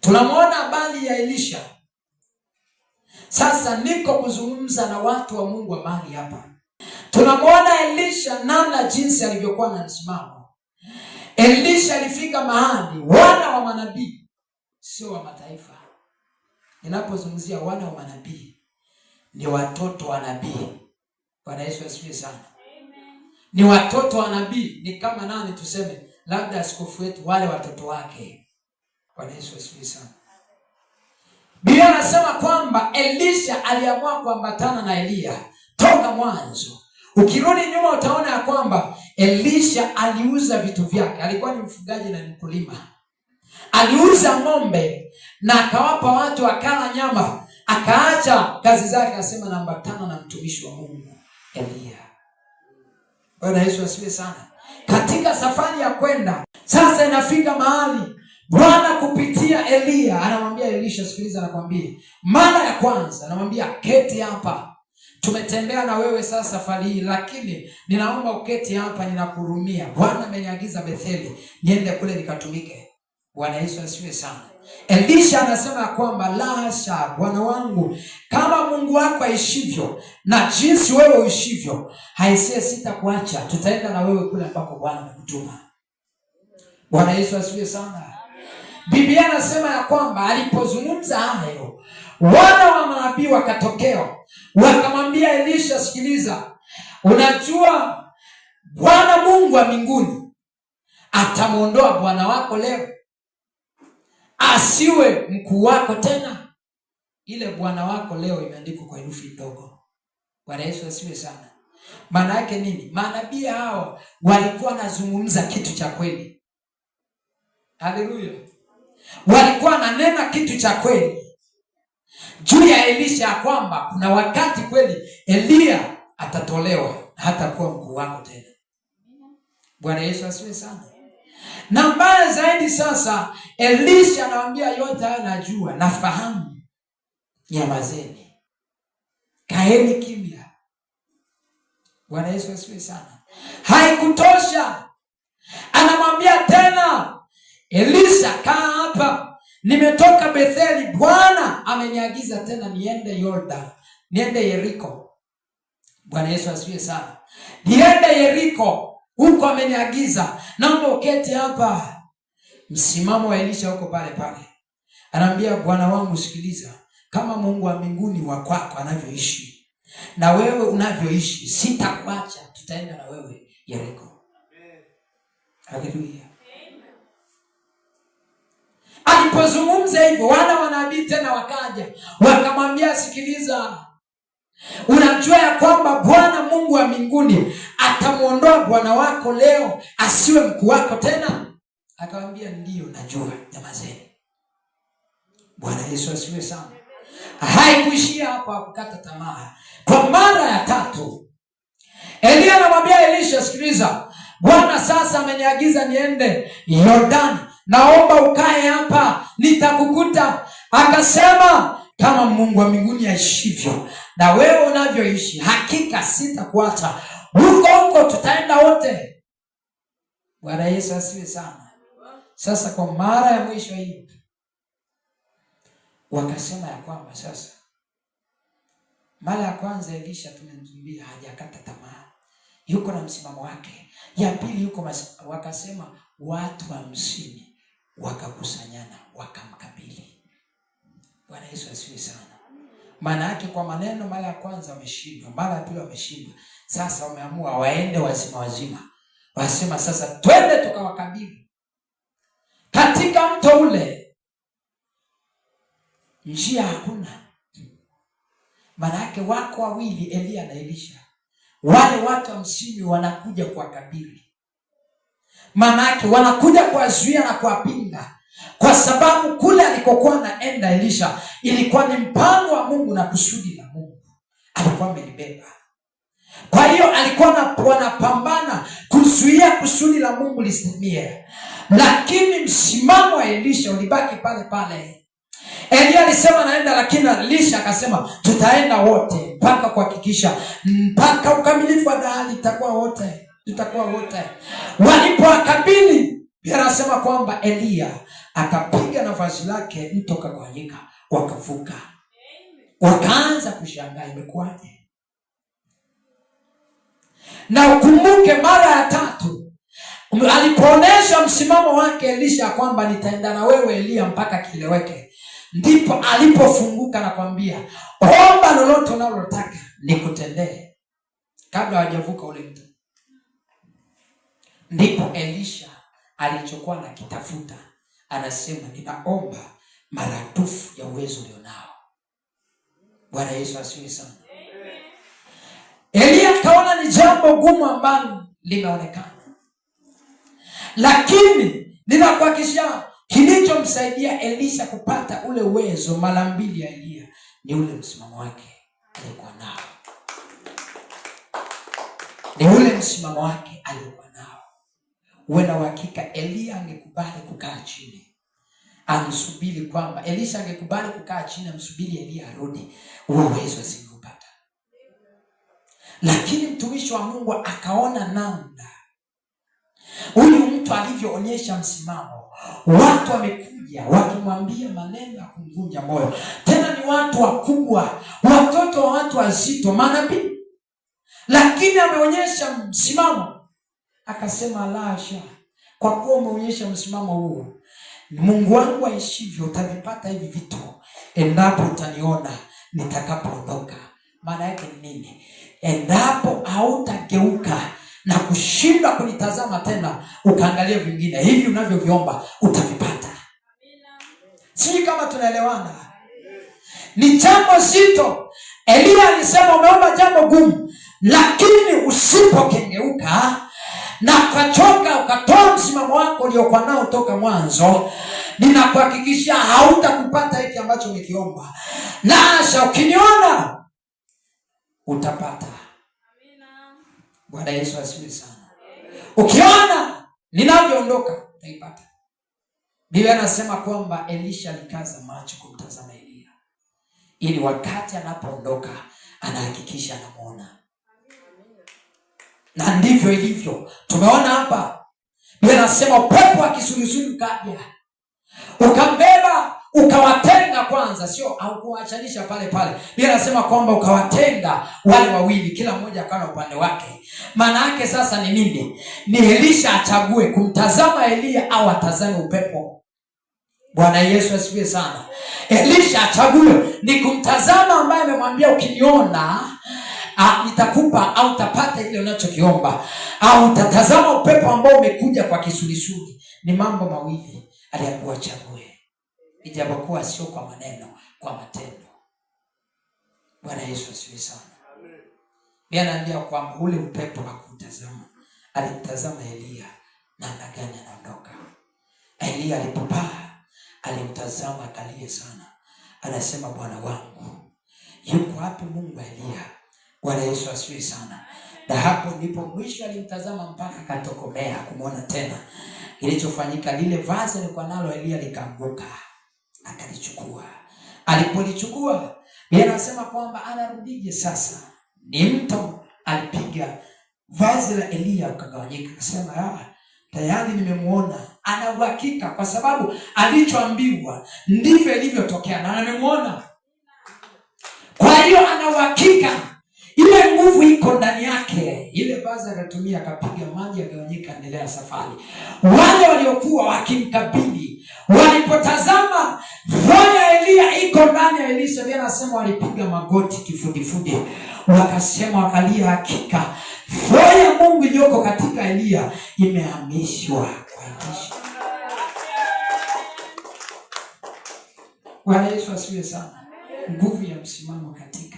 Tunamwona habari ya Elisha. Sasa niko kuzungumza na watu wa Mungu wa mahali hapa. Tunamwona Elisha namna jinsi alivyokuwa na msimamo. Elisha alifika mahali wana wa manabii, sio wa mataifa. Ninapozungumzia wana wa manabii ni watoto wa nabii. Bwana Yesu asifiwe sana. Amen. Ni watoto wa nabii, ni kama nani tuseme, labda askofu wetu, wale watoto wake. Bwana Yesu asifiwe sana. Biblia inasema kwamba Elisha aliamua kuambatana na Elia toka mwanzo. Ukirudi nyuma utaona ya kwamba Elisha aliuza vitu vyake. Alikuwa ni mfugaji na mkulima. Aliuza ng'ombe na akawapa watu wakala nyama. Akaacha kazi zake, akasema naambatana na mtumishi wa Mungu Elia. Bwana Yesu asifiwe sana. Katika safari ya kwenda, sasa inafika mahali Bwana kupitia Elia anamwambia Elisha, sikiliza, anakuambia mara ya kwanza anamwambia keti hapa. Tumetembea na wewe sasa safari hii, lakini ninaomba uketi hapa, ninakurumia. Bwana ameniagiza Betheli niende kule nikatumike. Bwana Yesu asifiwe sana. Elisha anasema kwamba la hasha, Bwana wangu, kama Mungu wako aishivyo na jinsi wewe uishivyo, haisee sitakuacha. Tutaenda na wewe kule ambako Bwana amekutuma. Bwana Yesu asifiwe sana. Biblia anasema ya kwamba alipozungumza hayo, wana wa manabii wakatokea wakamwambia Elisha, sikiliza, unajua Bwana Mungu wa mbinguni atamuondoa bwana wako leo, asiwe mkuu wako tena. Ile bwana wako leo imeandikwa kwa herufi ndogo. Bwana Yesu asifiwe sana. Maana yake nini? Manabii hao walikuwa nazungumza kitu cha kweli. Haleluya. Walikuwa nanena kitu cha kweli juu ya Elisha, ya kwamba kuna wakati kweli Elia atatolewa hata kuwa mkuu wako tena. Bwana Yesu asifiwe sana. Na mbaya zaidi sasa, Elisha anawaambia yote haya najua, nafahamu, nyamazeni, kaeni kimya. Bwana Yesu asifiwe sana. Haikutosha, anamwambia tena Elisha, kaa hapa, nimetoka Betheli, Bwana ameniagiza tena niende Yordan, niende Yeriko. Bwana Yesu asifiwe sana. Niende Yeriko, huko ameniagiza, naomba uketi hapa. Msimamo wa Elisha huko pale pale. Anaambia bwana wangu, sikiliza, kama Mungu wa mbinguni wa kwako anavyoishi na wewe unavyoishi, sitakuacha, tutaenda na wewe Yeriko. Haleluya. Alipozungumza hivyo, wana wa nabii tena wakaja wakamwambia, sikiliza, unajua ya kwamba Bwana Mungu wa mbinguni atamuondoa bwana wako leo, asiwe mkuu wako tena? Akamwambia, ndiyo najua, nyamazeni. Bwana Yesu asifiwe sana. Haikuishia hapo, hakukata tamaa. Kwa mara ya tatu Elia anamwambia Elisha, sikiliza, Bwana sasa ameniagiza niende Yordani, naomba ukae hapa, nitakukuta. Akasema, kama Mungu wa mbinguni aishivyo na wewe unavyoishi, hakika sitakuacha, huko tutaenda wote. Bwana Yesu asifiwe sana. Sasa kwa mara ya mwisho hii wakasema ya kwamba sasa, mara ya kwanza Elisha tumemzumbia, hajakata tamaa, yuko na msimamo wake. Ya pili yuko wakasema watu 50 wakakusanyana wakamkabili. Bwana Yesu asifiwe sana. Maana yake kwa maneno, mara ya kwanza wameshindwa, mara ya pili wameshindwa. Sasa wameamua waende wazima. Wasema sasa twende tukawakabili. Katika mto ule njia hakuna. Maana yake wako wawili, Elia na Elisha. Wale watu 50 wanakuja kuwakabili. Maana yake wanakuja kuwazuia na kuwapinga, kwa sababu kule alikokuwa naenda Elisha ilikuwa ni mpango wa Mungu na kusudi la Mungu alikuwa amelibeba. Kwa hiyo alikuwa wanapambana kuzuia kusudi la Mungu lisimie, lakini msimamo wa Elisha ulibaki pale pale. Elia alisema naenda, lakini Elisha akasema tutaenda wote mpaka kuhakikisha, mpaka ukamilifu wa dahari tutakuwa wote. Walipowakabili Biblia inasema kwamba Eliya akapiga na vazi lake, mto ukagawanyika, wakavuka. Wakaanza kushangaa imekuwaje? Na ukumbuke mara ya tatu alipoonyesha msimamo wake Elisha kwamba nitaenda na wewe Eliya mpaka kileweke, ndipo alipofunguka na kwambia omba lolote unalotaka nikutendee. Kabla hawajavuka ule mto, ndipo Elisha alichokuwa na kitafuta anasema ninaomba maradufu ya uwezo ulionao. Bwana Yesu asifiwe sana. Eliya kaona ni jambo gumu ambalo limeonekana, lakini ninakuhakikishia kilichomsaidia Elisha kupata ule uwezo mara mbili ya Eliya ni ule msimamo wake alikuwa nao. Ni ule msimamo wake alikuwa nao. Uwe na uhakika Eliya angekubali kukaa chini amsubiri kwamba Elisha angekubali kukaa chini amsubiri Eliya arudi, huo uwezo asingeupata. Lakini mtumishi wa Mungu akaona namna huyu mtu alivyoonyesha msimamo. Watu wamekuja wakimwambia maneno ya kumvunja moyo, tena ni watu wakubwa, watoto wa watu wazito, manabii, lakini ameonyesha msimamo. Akasema lasha, kwa kuwa umeonyesha msimamo huu, Mungu wangu aishivyo, utavipata hivi vitu endapo utaniona nitakapoondoka. Maana yake ni nini? Endapo hautageuka na kushinda kunitazama tena ukaangalia vingine, hivi unavyoviomba utavipata. Sisi kama tunaelewana, ni jambo zito. Eliya alisema umeomba jambo gumu, lakini usipokengeuka na ukachoka ukatoa msimamo wako uliokuwa nao toka mwanzo, ninakuhakikishia hautakupata hiki ambacho umekiomba. Lasha, ukiniona utapata. Bwana Yesu asifiwe sana. Ukiona ninavyoondoka utaipata. Biblia inasema kwamba Elisha alikaza macho kumtazama Eliya, ili wakati anapoondoka anahakikisha anamuona. Na ndivyo ilivyo. Tumeona hapa Biblia inasema upepo wa kisulisuli ukaja, ukambeba, ukawatenga kwanza, sio haukuachanisha pale pale. Biblia inasema kwamba ukawatenga wale wawili, kila mmoja akawa upande wake. Maana yake sasa ni nini? Ni Elisha achague kumtazama Eliya au atazame upepo. Bwana Yesu asifiwe sana. Elisha achague ni kumtazama ambaye amemwambia ukiniona nitakupa au utapata ile unachokiomba, au utatazama upepo ambao umekuja kwa kisulisuli. Ni mambo mawili aliambiwa chague, ijapokuwa sio kwa maneno, kwa matendo. Bwana Yesu asifiwe sana. Biblia inaambia kwamba ule upepo hakutazama, alimtazama Eliya namna gani anaondoka. Eliya alipopaa alimtazama akalia sana, anasema Bwana wangu yuko wapi Mungu wa Eliya? Bwana Yesu asifiwe sana. Na hapo ndipo mwisho alimtazama mpaka akatokomea kumwona tena. Kilichofanyika, lile vazi alikuwa nalo Eliya likaanguka, akalichukua. Alipolichukua, Biblia inasema kwamba anarudije sasa? Ni mto alipiga, vazi la Eliya ukagawanyika. Akasema tayari nimemuona. Ana uhakika kwa sababu alichoambiwa ndivyo ilivyotokea na amemuona. Kwa hiyo ana uhakika ile nguvu iko ndani yake. Ile vazi akatumia, akapiga maji yakagawanyika, endelea safari. Wale waliokuwa wakimkabili walipotazama roho ya Eliya iko ndani ya Elisha, Biblia inasema walipiga magoti kifudifudi, wakasema, wakalia, hakika roho ya Mungu iliyoko katika Eliya imehamishwa kwa Elisha. Bwana Yesu asifiwe sana. Nguvu ya msimamo katika